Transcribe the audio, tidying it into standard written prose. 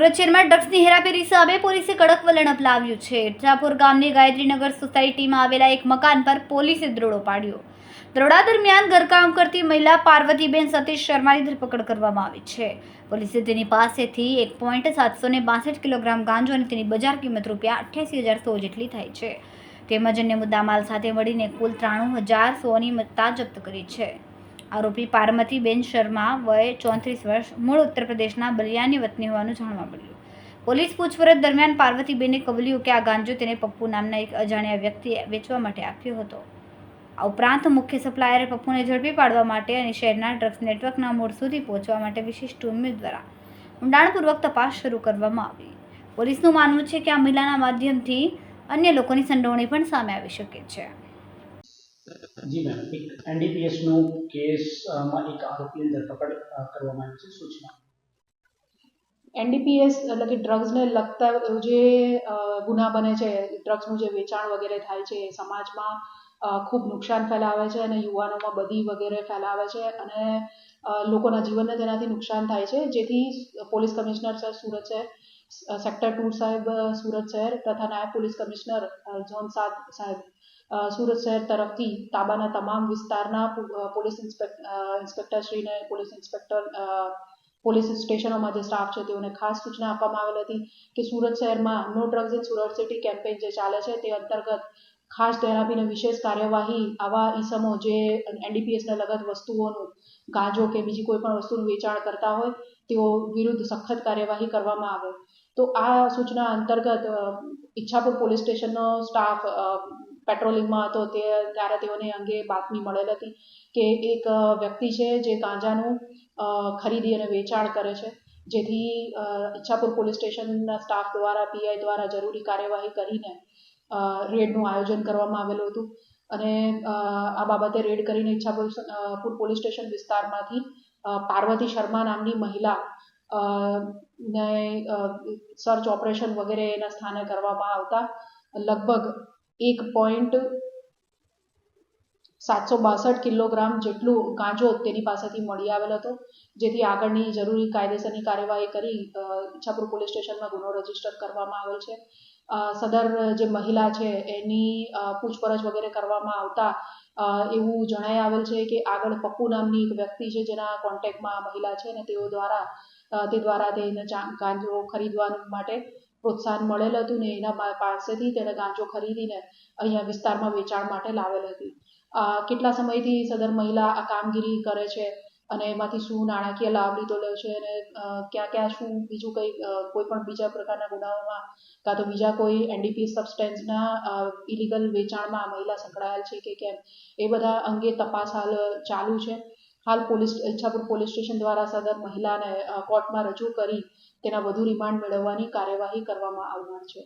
સુરત શહેરમાં ડ્રગ્સની હેરાફેરી સામે પોલીસે કડક વલણ અપનાવ્યું છે। ઇરજાપુર ગામની ગાયત્રીનગર સોસાયટીમાં આવેલા એક મકાન પર પોલીસે દરોડો પાડ્યો। દરોડા દરમિયાન ઘરકામ કરતી મહિલા પાર્વતીબેન સતીશ શર્માની ધરપકડ કરવામાં આવી છે। પોલીસે તેની પાસેથી 1.762 કિલોગ્રામ ગાંજો અને તેની બજાર કિંમત ₹88,100 જેટલી થાય છે તેમજ અન્ય મુદ્દામાલ સાથે મળીને કુલ 93,100ની મત્તા જપ્ત કરી છે। આરોપી પાર્વતીબેન શર્મા વય 34 વર્ષ મૂળ ઉત્તર પ્રદેશના બલિયાની વતની હોવાનું જાણવા મળ્યું। પોલીસ પૂછપરછ દરમિયાન પાર્વતીબેને કબૂલ્યું કે આ ગાંજો તેને પપ્પુ નામના એક અજાણ્યા વ્યક્તિએ વેચવા માટે આપ્યો હતો। આ ઉપરાંત મુખ્ય સપ્લાયર પપ્પુને ઝડપી પાડવા માટે અને શહેરના ડ્રગ્સ નેટવર્કના મૂળ સુધી પહોંચવા માટે વિશિષ્ટ ટીમ દ્વારા ઊંડાણપૂર્વક તપાસ શરૂ કરવામાં આવી। પોલીસનું માનવું છે કે આ મહિલાના માધ્યમથી અન્ય લોકોની સંડોવણી પણ સામે આવી શકે છે। जी मैम, एक एनडीपीएस नो केस में एक आरोपी धरपकड़ करवामां आवी छे। सूचना एनडीपीएस એટલે કે ડ્રગ્સને લગતા જે ગુના બને છે, ડ્રગ્સનું જે વેચાણ વગેરે થાય છે એ સમાજમાં ખૂબ નુકસાન ફેલાવે છે અને યુવાનોમાં બધી વગેરે ફેલાવે છે અને લોકોના જીવનને તેનાથી નુકસાન થાય છે, જેથી પોલીસ કમિશનર સર સુરત શહેર, સેક્ટર 2 સાહેબ સુરત શહેર તથા નાયબ પોલીસ કમિશનર ઝોન 7 સાહેબ સુરત શહેર તરફથી તાબાના તમામ વિસ્તારના પોલીસ ઇન્સ્પેક્ટરશ્રીને પોલીસ સ્ટેશનોમાં જે સ્ટાફ છે તેઓને ખાસ સૂચના આપવામાં આવેલ હતી કે સુરત શહેરમાં no drugs in Surat city campaign જે ચાલે છે તે અંતર્ગત ખાસ ધ્યાન આપીને વિશેષ કાર્યવાહી આવા ઈસમો જે એનડીપીએસને લગત વસ્તુઓનું ગાંજો કે બીજી કોઈ પણ વસ્તુનું વેચાણ કરતા હોય તેઓ વિરુદ્ધ સખત કાર્યવાહી કરવામાં આવે। તો આ સૂચના અંતર્ગત ઈચ્છાપુર પોલીસ સ્ટેશનનો સ્ટાફ પેટ્રોલિંગમાં હતો ત્યારે તેઓને અંગે બાતમી મળેલ હતી કે એક વ્યક્તિ છે જે ગાંજાનું ખરીદી અને વેચાણ કરે છે, જેથી ઈચ્છાપુર પોલીસ સ્ટેશનના સ્ટાફ દ્વારા પીઆઈ દ્વારા જરૂરી કાર્યવાહી કરીને રેડનું આયોજન કરવામાં આવેલું હતું અને આ બાબતે રેડ કરીને ઈચ્છાપુર પોલીસ સ્ટેશન વિસ્તારમાંથી પાર્વતી શર્મા નામની મહિલા ને સર્ચ ઓપરેશન વગેરે એના સ્થાને કરવામાં આવતા લગભગ 1.762 કિલોગ્રામ જેટલું ગાંજો તેની પાસેથી મળી આવેલ હતો, જેથી આગળની જરૂરી કાયદેસરની કાર્યવાહી કરી ઈચ્છાપુર પોલીસ સ્ટેશનમાં ગુનો રજીસ્ટર કરવામાં આવેલ છે। સદર જે મહિલા છે એની પૂછપરછ વગેરે કરવામાં આવતા એવું જણાઈ આવેલ છે કે આગળ પપ્પુ નામની એક વ્યક્તિ છે જેના કોન્ટેક્ટમાં આ મહિલા છે અને તે દ્વારા તેને ગાંજો ખરીદવા માટે પ્રોત્સાહન મળેલ હતું ને એના પાસેથી તેણે ગાંજો ખરીદીને અહીંયા વિસ્તારમાં વેચાણ માટે લાવેલ હતી। કેટલા સમયથી સદર મહિલા આ કામગીરી કરે છે અને એમાંથી શું નાણાકીય લાભ લીધો લે છે અને ક્યાં શું બીજું કોઈ પણ બીજા પ્રકારના ગુનાઓમાં કાં તો બીજા કોઈ એનડીપીએસ સબસ્ટેન્સના ઇલીગલ વેચાણમાં આ મહિલા સંકળાયેલ છે કે કેમ એ બધા અંગે તપાસ હાલ ચાલુ છે। હાલ ઈચ્છાપુર પોલીસ સ્ટેશન દ્વારા સદર મહિલાને કોર્ટમાં રજૂ કરી તેના વધુ રિમાન્ડ મેળવવાની કાર્યવાહી કરવામાં આવનાર છે।